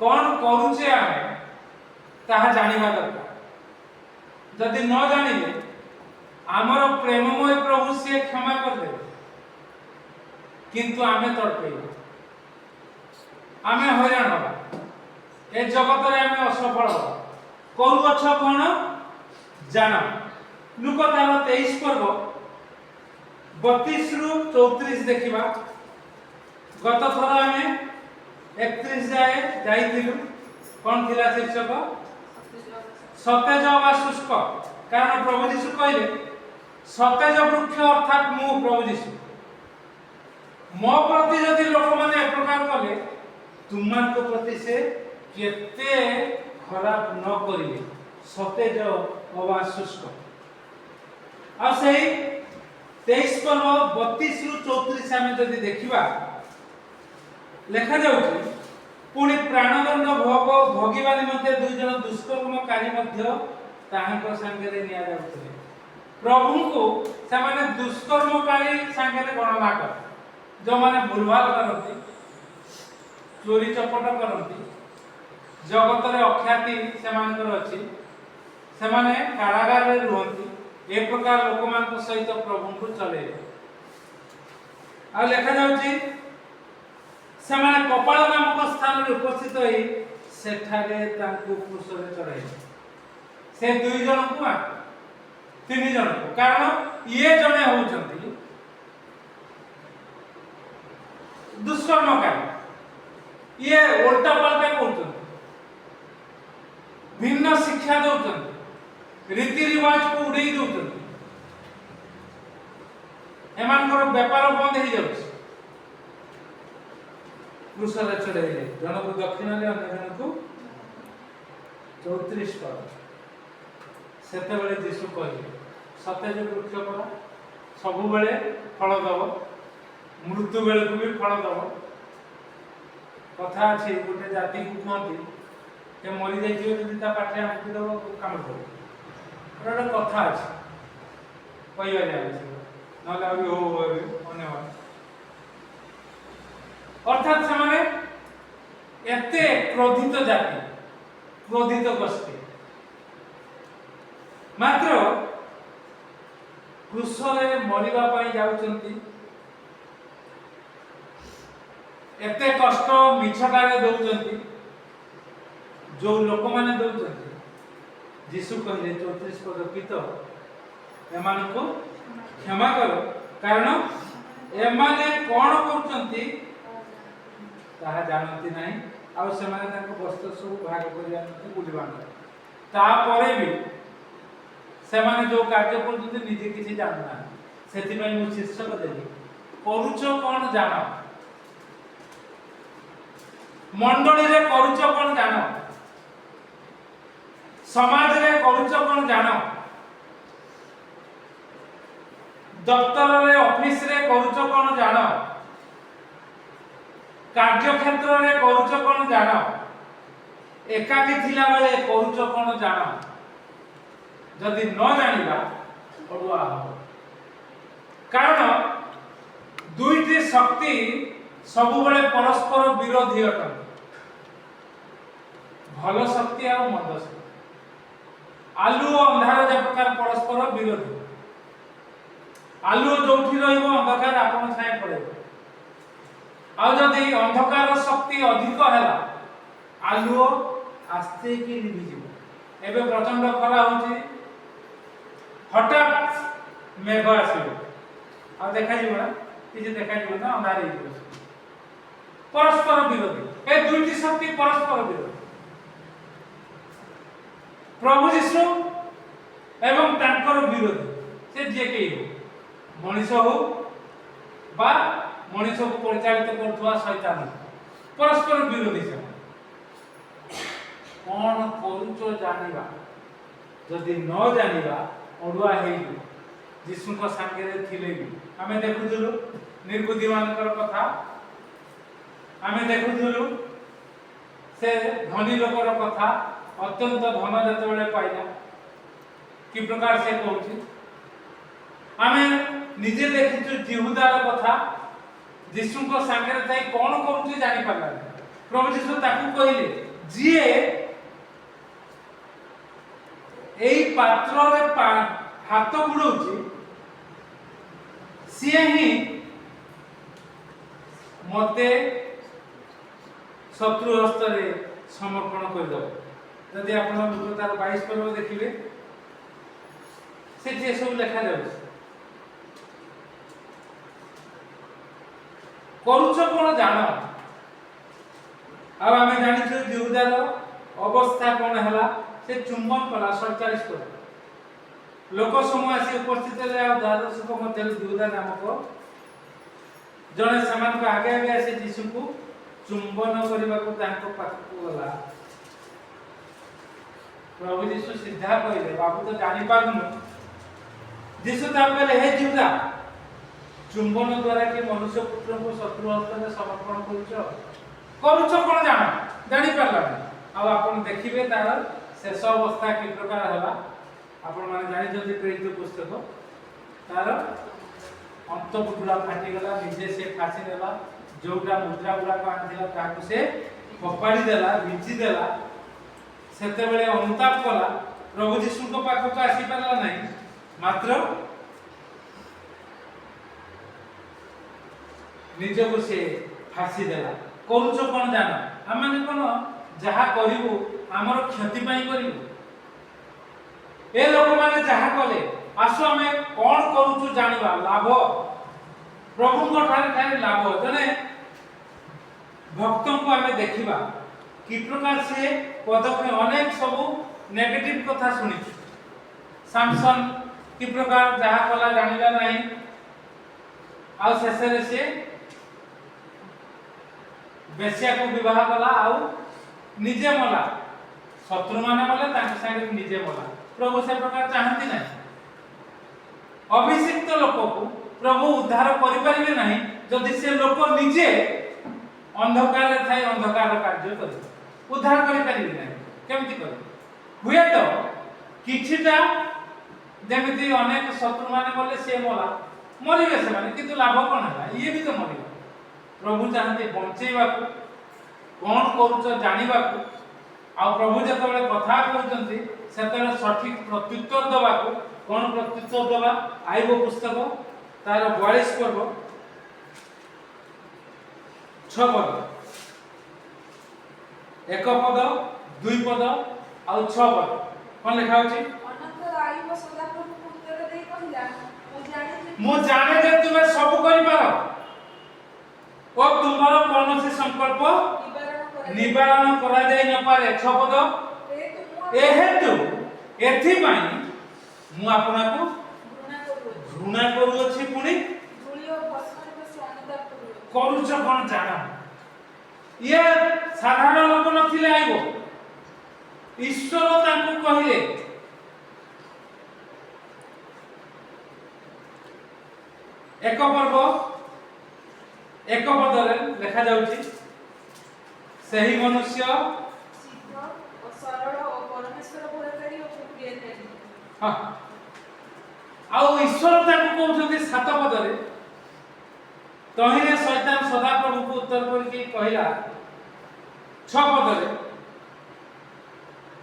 कौन करूचे आमे ताहा जानिबा दरकार। जदि न जानिले आमर प्रेममय प्रभु से क्षमा कर दे, किंतु आमे तड़पेबा, आमे हैरान होबा, ए जगत रे आमे असफल होबा। करू अच्छा कौन जान। लुक तार 23 पर्व 32 रु 34 देखिबा। गत थर आमे 31 जाए जाइथिलु। कौन थिला शीर्षक? सतेज वा शुष्क। कारण प्रभु यीशु कहले सतेज वृक्ष अर्थात मु प्रभु यीशु मो प्रति जदि लोक माने एक प्रकार कले तुमान को प्रति से केते खराब न करिवे, सतेज वा शुष्क। आ सही 23 पर्व 32 रु 34 आमे जदि देखिबा लेखा जाउछि पुणी प्राणदंड भोग भोगिबा निमंते दुई जन दुष्कर्मकारी मध्य ताहांक संगे निया जाउथिले। प्रभु को से माने दुष्कर्मकारी संगे गणना कर, जो माने भूलभाल करती, चोरी चपट करती, जगत रे अख्याति से मानकर अछि, से माने कारागार रे रहंती, ए प्रकार लोक मान को सहित प्रभु को चले। आ लेखा जाउछि से माने कपाल नामक स्थान रे उपस्थित होई सेठारे तांकु क्रूस रे चढ़ाई। से दुई जन को तीन जन को, कारण ये जने होचंती दुष्कर्मकारी, ये उल्टा पलटा करचंती, भिन्न शिक्षा दउचंती, रीति रिवाज को उड़ेई दउचंती, एमानकर व्यापार बंद हो जाउछि। क्रूस रे चढ़ाइले, जन को दक्षिण रे अन्य जन को 34 पर। सेते बेले यीशु कहले सतेज वृक्ष पर सब बेले फल दब, मृत्यु बेले को भी फल दब। कथा अछि गोटे जाति को कहती के मरि जाई जे जदि ता पाठे आमति दब काम कर। एटा कथा अछि कहइबा जाय छै, नले अभी हो अभी धन्यवाद। अर्थात से माने एते क्रोधित जाति, क्रोधित गोष्ठी मात्र क्रूस रे मरिबा पई जाउचंती, एते कष्ट मिछटारे दउचंती, जो लोक माने दउचंती। यीशु कहले 34 पद पिता एमान को क्षमा करो, कारण एमाने कोन करचंती ताहा जानती नहीं, आ से माने ताको वस्त्र सब भाग करि जानती बुझबान। ता परे भी से माने जो कार्य करचंती निजे किछि जानना, सेति पई मु शीर्षक देली करूचो कोन जानो। मंडली रे करूचो कोन जानो, समाज रे करूचो कोन जानो, दफ्तर रे ऑफिस रे करूचो कोन जानो, कार्य क्षेत्र रे करूचो कोन जानो, एकाकी थिला बेले करूचो कोन जानो। जदि न जानिबा अडुआ हो, कारण दुईटी शक्ति सबु बेले परस्पर विरोधी अटन, भल शक्ति और मंद शक्ति। आलू और अंधार जे प्रकार परस्पर विरोधी, आलू जोठी रहिबो अंधकार आपन छाए पड़ेबो, आ जदि अंधकार शक्ति अधिक हैला आलू आस्ते की निभि जिवो। एबे प्रचंड खरा होची, हठात मेघ आसीबो, आ देखा जिवो ना किछि देखा जिवो ना अंधार हे जिवो। परस्पर विरोधी, ए दुईटी शक्ति परस्पर विरोधी। प्रभु यीशु एवं तांकर विरोधी से जे के हो, मनुष्य हो बा मनुष्य को परिचालित करथुवा शैतान, परस्पर विरोधी से कोन करूचो जानिबा। जदि न जानिबा अडुआ हेइबो। यीशु को संगे रे थिले भी आमे देखुथुलु निर्बुद्धि मानकर कथा, आमे देखुथुलु से धनी लोकर कथा, अत्यंत धन जतबेले पाइला कि प्रकार से कहूची। आमे निजे देखिछु जिहुदार कथा, यीशु को संगे रे ताई कोन करूची जानि पाला। प्रभु यीशु ताकू कहिले ଯିଏ ଏଇ ପାତ୍ରରେ ହାତ ବୁଡଉଛି ସିଏ ହିଁ ମତେ ଶତ୍ରୁ ହସ୍ତରେ ସମର୍ପଣ କରିଦେବ। ଯଦି ଆପଣ ତାର 22 ପର୍ବ ଦେଖିବେ ସେଠି ଏସବୁ ଲେଖାଯାଉଛି। କରୁଛ କଣ ଜାଣ। ଆଉ ଆମେ ଜାଣିଛୁ ଯହୁଦାର ଅବସ୍ଥା କଣ ହେଲା। ସେ ଚୁମ୍ବନ କଲା 47 ପଦ। ଲୋକ ସମୂହ ଆସି ଉପସ୍ଥିତ ହେଲେ ଆଉ ଦ୍ୱାଦଶଙ୍କ ମଧ୍ୟରୁ ଯହୁଦା ନାମକ ଜଣେ ସେମାନଙ୍କ ଆଗେ ଆଗେ ଆସି ଯୀଶୁଙ୍କୁ ଚୁମ୍ବନ କରିବାକୁ ତାଙ୍କ ପାଖକୁ ଗଲା। ପ୍ରଭୁ ଯୀଶୁ ସିଧା କହିଲେ, ବାବୁ ତ ଜାଣିପାରୁନୁ। ଯୀଶୁ ତାକୁ କହିଲେ, ହେ ଯହୁଦା, ଚୁମ୍ବନ ଦ୍ୱାରା କି ମନୁଷ୍ୟ ପୁତ୍ରଙ୍କୁ ଶତ୍ରୁ ହସ୍ତରେ ସମର୍ପଣ କରୁଛ କଣ ଜାଣ। ଜାଣିପାରିଲାନି। ଆଉ ଆପଣ ଦେଖିବେ ତାର ଶେଷ ଅବସ୍ଥା କି ପ୍ରକାର ହେଲା। ଆପଣ ମାନେ ଜାଣିଛନ୍ତି ପ୍ରେରିତ ପୁସ୍ତକ, ତାର ଅନ୍ତପୁଟୁଳା ଫାଟିଗଲା। ନିଜେ ସେ ଫାଶୀ ନେଲା। ଯୋଉଟା ମୁଦ୍ରା ଗୁଡାକ ଆଣିଥିଲା ତାକୁ ସେ ଫୋପାଡ଼ି ଦେଲା, ବିଞ୍ଚି ଦେଲା। ସେତେବେଳେ ଅନୁତାପ କଲା। ପ୍ରଭୁ ଯୀଶୁଙ୍କ ପାଖକୁ ଆସିପାରିଲା ନାହିଁ, ମାତ୍ର ନିଜକୁ ସେ ଫାଶୀ ଦେଲା। କରୁଛ କଣ ଜାଣ। ଆମେ କଣ ଯାହା କରିବୁ ଆମର କ୍ଷତି ପାଇଁ କରିବୁ। ଏ ଲୋକମାନେ ଯାହା କଲେ, ଆସୁ ଆମେ କଣ କରୁଛୁ ଜାଣିବା। ଲାଭ ପ୍ରଭୁଙ୍କ ଠାରେ ଲାଭ। ଜଣେ ଭକ୍ତଙ୍କୁ ଆମେ ଦେଖିବା କି ପ୍ରକାର ସେ ପଦକ୍ଷେପ, ଅନେକ ସବୁ ନେଗେଟିଭ କଥା ଶୁଣିଛୁ। ସାମସନ୍ କି ପ୍ରକାର ଯାହା କଲା ଜାଣିଲା ନାହିଁ, ଆଉ ଶେଷରେ ସେ ବେଶ୍ୟାକୁ ବିବାହ କଲା, ଆଉ ନିଜେ ମଲା। ଶତ୍ରୁମାନେ ମଲେ, ତାଙ୍କ ସାଙ୍ଗରେ ନିଜେ ମଲା। ପ୍ରଭୁ ସେ ପ୍ରକାର ଚାହାନ୍ତି ନାହିଁ। ଅଭିଷିକ୍ତ ଲୋକକୁ ପ୍ରଭୁ ଉଦ୍ଧାର କରିପାରିବେ ନାହିଁ ଯଦି ସେ ଲୋକ ନିଜେ ଅନ୍ଧକାରରେ ଥାଇ ଅନ୍ଧକାର କାର୍ଯ୍ୟ କରିବେ। ଉଦ୍ଧାର କରିପାରିବେ ନାହିଁ। କେମିତି କରିବେ? ହୁଏତ କିଛିଟା ଯେମିତି ଅନେକ ଶତ୍ରୁମାନେ ମଲେ, ସେ ମଲା, ମରିବେ ସେମାନେ, କିନ୍ତୁ ଲାଭ କଣ ହେଲା? ଇଏ ବି ତ ମରିବ। ପ୍ରଭୁ ଚାହାନ୍ତି ବଞ୍ଚେଇବାକୁ, କଣ କରୁଛ ଜାଣିବାକୁ। ଆଉ ପ୍ରଭୁ ଯେତେବେଳେ କଥା କହୁଛନ୍ତି ସେତେବେଳେ ସଠିକ ପ୍ରତ୍ୟୁତ୍ତର ଦେବାକୁ। କଣ ପ୍ରତ୍ୟୁତ୍ତର ଦେବା? ଆଇବ ପୁସ୍ତକ ତାର 42 ପର୍ବ 6 ପଦ, 1 ପଦ, 2 ପଦ ଆଉ 6 ପଦ। କଣ ଲେଖା ଅଛି? ମୁଁ ଜାଣେ ଯେ ତୁମେ ସବୁ କରିପାର ଓ ତୁମର କୌଣସି ସଂକଳ୍ପ ନିବାରଣ କରାଯାଇ ନ ପାରେ। 6 ପଦ, ଏହେତୁ ଏଥିପାଇଁ ମୁଁ ଆପଣଙ୍କୁ ଘୃଣା କରୁଅଛି, ପୁଣି କରୁଛ କଣ ଜାଣ। ଇଏ ସାଧାରଣ ଲୋକ ନଥିଲେ। ଆଇବ ଈଶ୍ୱର ତାଙ୍କୁ କହିଲେ, ଏକ ପର୍ବ 1 ପଦରେ ଲେଖା ଯାଉଛି, ସେହି ମନୁଷ୍ୟ ଆଉ ଈଶ୍ୱର ତାଙ୍କୁ କହୁଛନ୍ତି 7 ପଦରେ, ତହିଁରେ ଶୈତାନ ସଦାପ୍ରଭୁଙ୍କୁ ଉତ୍ତର କରିକି କହିଲା। 6 ପଦରେ,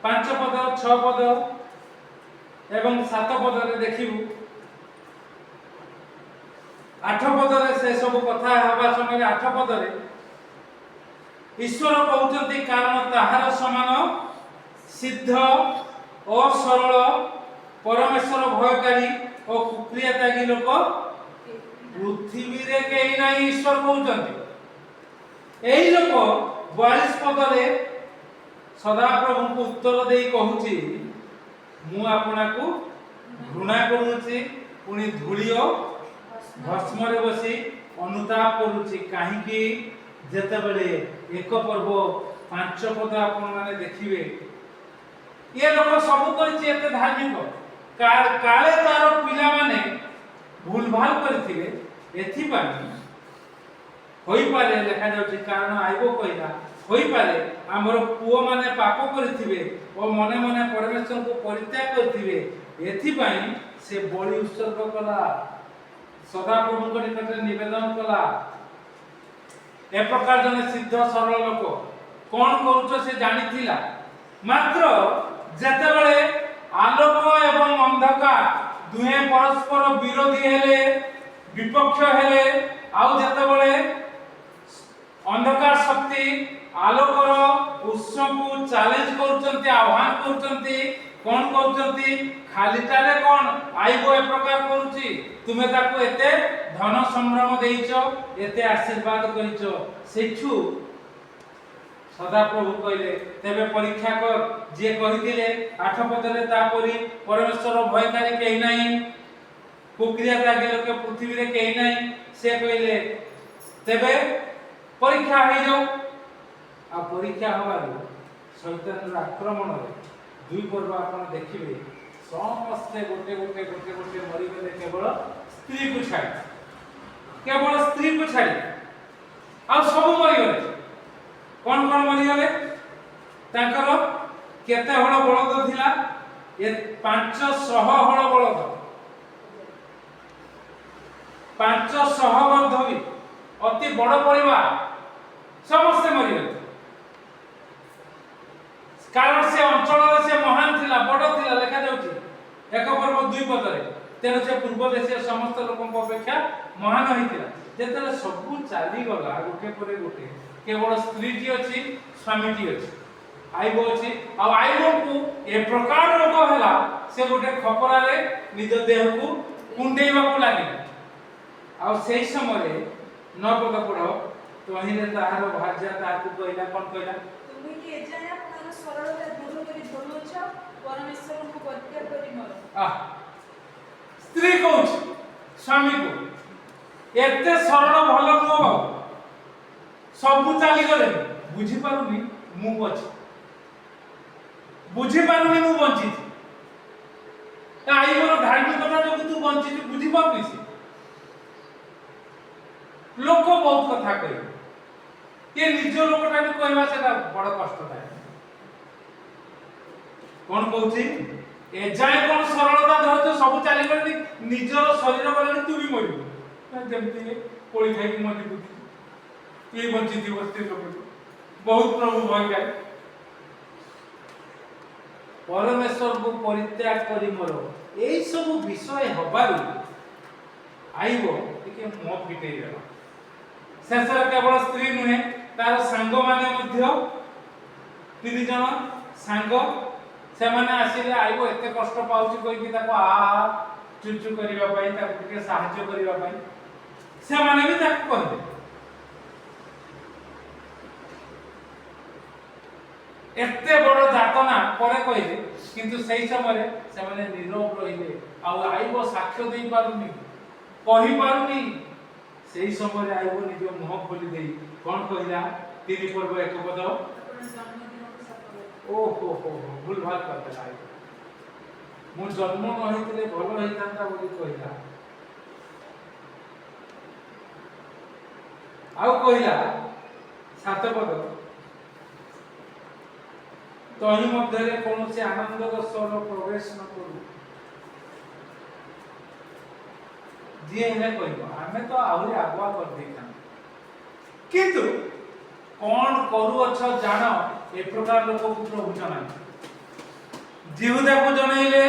5 ପଦ, 6 ପଦ ଏବଂ 7 ପଦରେ ଦେଖିବୁ। 8 ପଦରେ ସେ ସବୁ କଥା ହେବା ସମୟରେ 8 ପଦରେ ଈଶ୍ୱର କହୁଛନ୍ତି, କାରଣ ତାହାର ସମାନ ସିଦ୍ଧ ଓ ସରଳ ପରମେଶ୍ୱର ଭୟକାରୀ ଓ କୁକ୍ରିୟାତ୍ୟାଗୀ ଲୋକ ପୃଥିବୀରେ କେହି ନାହିଁ। ଈଶ୍ୱର କହୁଛନ୍ତି। ଏହି ଲୋକ 42 ପଦରେ ସଦାପ୍ରଭୁଙ୍କୁ ଉତ୍ତର ଦେଇ କହୁଛି, ମୁଁ ଆପଣଙ୍କୁ ଘୃଣା କରୁଛି, ପୁଣି ଧୂଳି ଓ ଭସ୍ମରେ ବସି ଅନୁତାପ କରୁଛି। କାହିଁକି? ଯେତେବେଳେ 1 ପର୍ବ 5 ପଦ ଆପଣ ମାନେ ଦେଖିବେ, ଏ ଲୋକ ସବୁ କରିଛି, ଏତେ ଧାର୍ମିକ, କାଳେ ତାର ପିଲାମାନେ ଭୁଲ ଭାଲ କରିଥିବେ, ଏଥିପାଇଁ ହୋଇପାରେ। ଲେଖାଯାଉଛି, କାରଣ ଆଇବ କହିଲା, ହୋଇପାରେ ଆମର ପୁଅମାନେ ପାପ କରିଥିବେ ଓ ମନେ ମନେ ପରମେଶ୍ୱରଙ୍କୁ ପରିତ୍ୟାଗ କରିଥିବେ, ଏଥିପାଇଁ ସେ ବଳି ଉତ୍ସର୍ଗ କଲା, ସଦାପ୍ରଭୁଙ୍କ ନିକଟରେ ନିବେଦନ କଲା। ଏ ପ୍ରକାର ଜଣେ ସିଦ୍ଧ ସରଳ ଲୋକ कोन करूछ से जानिथिला मात्र जेतेबेले आलोक एवं अंधकार दुहे परस्पर विरोधी हेले विपक्ष हेले आउ जेतेबेले अंधकार शक्ति आलोकर उत्स को चैलेंज करूचंती आह्वान करूचंती कोन करूचंती खालीटारे कोन आइबो ए प्रकार करूची तुमे ताको एते धन संभ्रम देइचो एते आशीर्वाद करिचो सेठू सदा प्रभु कहले तेबे परीक्षा कर जे कहिथिले आठ पदरे तापरी परमेश्वर भयकारी केही नाही कुक्रिया तागे लोके पृथ्वी रे केही नाही से कहले तेबे परीक्षा हे जाऊ आ परीक्षा हवार शैतान आक्रमण रे दुई पर्व आपण देखिबे समस्ते गोटे गोटे गोटे गोटे मरि गेले केवल स्त्री को छाड़ी केवल स्त्री को छाड़ी आ सब मरि गेले कोन कोन मरि गेले तांकर केते हळ बळद थिला ए 500 हळ बळद 500 वर्धवी अति बड़ परिवार समस्त मरि गेले कारण से अंचल से महान थिला बड़ थिला लेखा जाउची एक पर्व दुई पदरे तेनो से पूर्व देश समस्त लोकन अपेक्षा महान होइतिला जेतले सब चाली गला गोटे परे गोटे केवल स्त्री जी अछि स्वामी जी अछि आइबो अछि आ आइबो को ए प्रकार रोग हला से गोटे खपरा रे निज देह को कुंडेइबा को लागि आ सेही समय रे नपद पढो तो हिने ताहार भाज्या ताकू कहला कोन कहला तुमी के एजाया पुनर सरलता दूर करी धरुछ परमेश्वर को परित्याग करी मर स्त्री कोच स्वामी को एते सरल भल नो सब चाली गले बुझी पारुनी मु अछि बुझी पारुनी मु बंची आई मोर धार्मिकता जो तू बंची बुझी पाबिस लोक बहुत कथा कहे ये निज लोकटा भी कहवा सेटा बड़ कष्ट थाए कोन कहउची ए जाय कोन सरलता धरतो सब चाली गले निजर शरीर गले तू भी मरिबो जेमती कोली खाई मरि बुद्धि ये बंची थी वस्ती लोक बहुत प्रभु भय गए परमेश्वर को परित्याग करी मोर एई सब विषय हबारु आइबो टिके मो फिटेई गेला शेष केवल स्त्री नुहे तार सांग माने मध्य तीन जन सांग से माने आसीले आइबो एते कष्ट पाउची कोइ कि ताको आ चुचु करिवा पई ताको टिके सहाय्य करिवा पई से माने भी ताको कहले एते बड़ जातना परे कहले किंतु सही समय से माने नीरव रहिले आ आइबो साक्ष्य देई पारुनी कहि पारुनी सही समय आइबो निज मुह खोली देई कोन कहला तीन पर्व एक पद ओ हो भूल भाल करते आइबो मु जन्म न होइतले भलो होइतांता बोली कहला आउ कहला सात पद तही मध्य कौन से आनंद रसर प्रवेश न करू जी हेले कहबो हमें तो आहुरी आगुआ कर देता किंतु कौन करू अच्छा जान ए प्रकार लोक को प्रभु जनाई जीवदा को जनाइले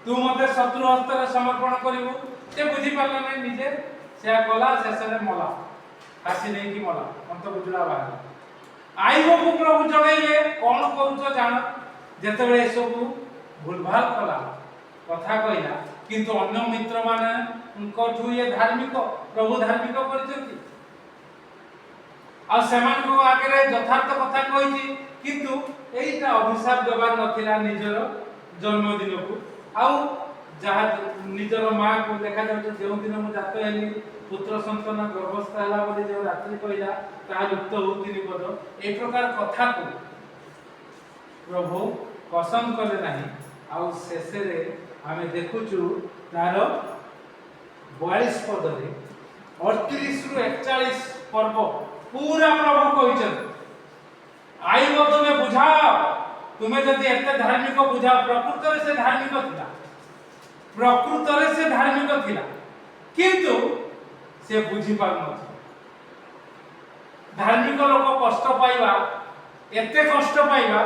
तू मते शत्रु हस्त रे समर्पण करिवो से बुझी पाला नै निजे से गला शेष रे मला फासी नै कि मला अंत बुझला बाहर आइबो को प्रभु जनाइले कौन करूछ जान जेतेबेले सब भूलभाल कला कथा कहला किंतु अन्य मित्र माने उनको ठु ये धार्मिक प्रभु धार्मिक करछथि आ समान को आगे यथार्थ कथा कहिछि किंतु एइटा अभिशाप देबार नथिला निजर जन्मदिन को आउ जहा निजर मां को देखा जाउछ जेउ दिन मु जात हेली पुत्र संतान गर्भस्थ हला बोली जे रात्रि कहला ता युक्त होतिनि पद ए प्रकार कथा को प्रभु पसंद करे नाही आउ शेषे रे आमे देखुचु तार 42 पद रे 38 रु 41 पर्व पूरा प्रभु कहिछन आइबो तुमे बुझाओ तुमे जदि एते धार्मिक बुझाओ प्रकृत रे से धार्मिक थिला प्रकृत रे से धार्मिक थिला किंतु से बुझी पार न धार्मिक लोक कष्ट पाइबा एते कष्ट पाइबा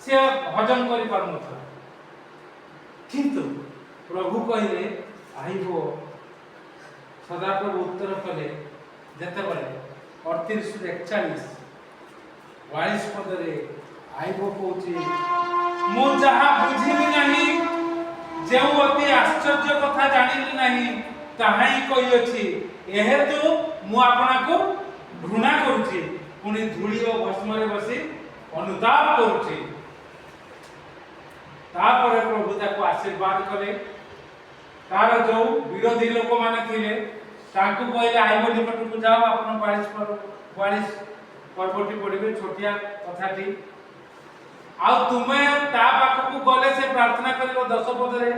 से हजम करि पारनथला किंतु प्रभु कहले आइबो सदाप्रभु उत्तर कले जेते बळे 38:41 42 पदरे आइबो कहूची मु जहा बुझिली नाही जेउ अति आश्चर्य कथा जानिली नाही ताहाई कहि अछि एहेतु मु आपना को घृणा करूची पुनी धूली और भस्म रे बसी अनुताप करूची तापर प्रभु ताको आशीर्वाद कले तार जो विरोधी लोक माने थिले ताकू कहले आइबो निकट को जाओ आपन 42 पर्वटी पड़िबे छोटिया कथाटी आ तुमे ता पाख को गले से प्रार्थना करिवो 10 पद रे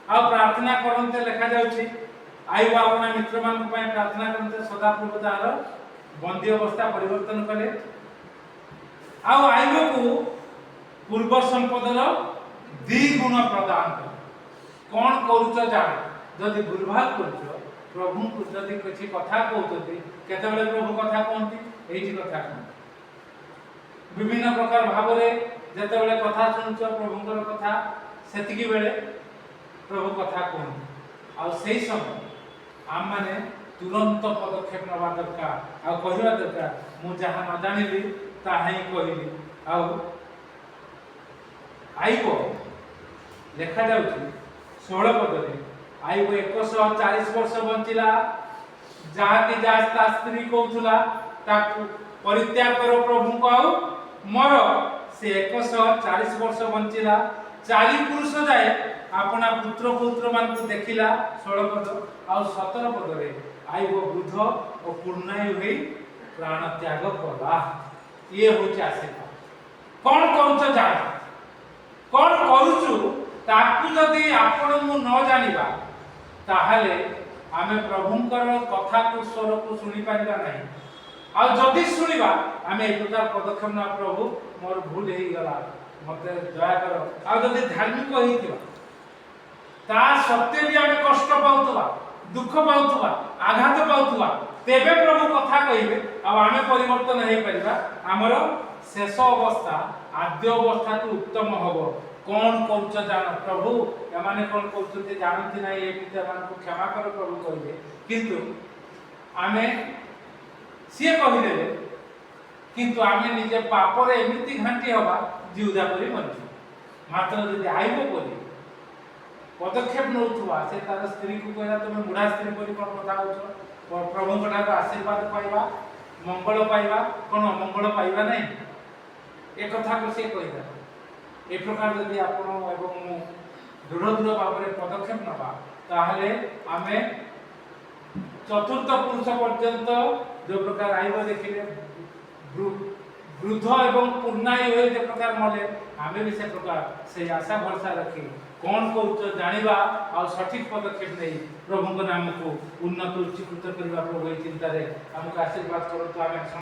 आ प्रार्थना करनते लिखा जाउची आइबो आपन मित्र मान पय प्रार्थना करनते सदा प्रभु तार बंदी अवस्था परिवर्तन कले आ आइबो को पूर्व संपदर द्विगुण प्रदान कर कौन करूच जान जदि भूलभाल करूच प्रभु को जदि किछि कथा कहउतती केते बेले प्रभु कथा कहंती एही कथा कहंती विभिन्न प्रकार भाबरे जेते बेले कथा सुनछ प्रभुଙ୍କର कथा सेतिकी बेले प्रभु कथा कहंती आ सेही समय आम माने तुरंत पदक्षेप नबा दरकार आ कहिबा दरकार मु जहा न जानिली ताहाई कहिली आ आइबो लेखा जाउची 16 पदरे आइबो 140 वर्ष बंचिला जहा कि जास्ता स्त्री कहउथुला ताकू परित्याग करो प्रभु को आउ मर से 140 वर्ष बंचिला 40 पुरुष जाए अपना पुत्र पुत्र मान को देखिला 16 पद आ 17 पदरे आइबो वृद्ध और पूर्णायु होई प्राण त्याग करला ये होची आशीर्वाद कोन करूछ जान कोन करूछु ताकू जदि आपण मु न जानिबा ताहाले आमे प्रभुंकर कथा को स्वर को सुनि पारिबा नाही आ जदि सुनिबा आमे एक प्रकार पदक्षेप ना प्रभु मोर भूल हेई गला मते दया करो आ जदि धार्मिक हेइतिबा ता सत्य भी आमे कष्ट पाउतबा दुख पाउतबा आघात पाउतबा तेबे प्रभु कथा कहिबे आ आमे परिवर्तन हेई परिबा हमरो शेष अवस्था आद्य अवस्था तो उत्तम हबो कौन करूछ जान प्रभु एमाने कौन करूछते जानती नाही एमिते मान को क्षमा कर प्रभु कहिबे किंतु आमे से कहिदेले किंतु आमे निजे पाप रे एमिति घांटी हवा जीवदा परि मरछु मात्र यदि आइबो परि पदक्षेप नउथुवा से तार स्त्री को कहला तुमे मुढा स्त्री परि कोन कथा होछ प्रभु कटा आशीर्वाद पाइबा मंगल पाइबा कोन मंगल पाइबा नहीं एक कथा को से कहिदा ए प्रकार यदि आपण एवं दृढ़ भाव में पदक्षेप नबा ताहले आमे चतुर्थ पुरुष पर्यंत जो प्रकार आइब देखिले वृद्ध एवं पूर्णायु होय जे प्रकार मले आमे भी से प्रकार से आशा भरसा रखी कौन करूछ जानिबा आ सठिक पदक्षेप नै प्रभु को नाम को उन्नत उच्चीकृत करबा प्रभु चिंता रे हमको आशीर्वाद करतो आमे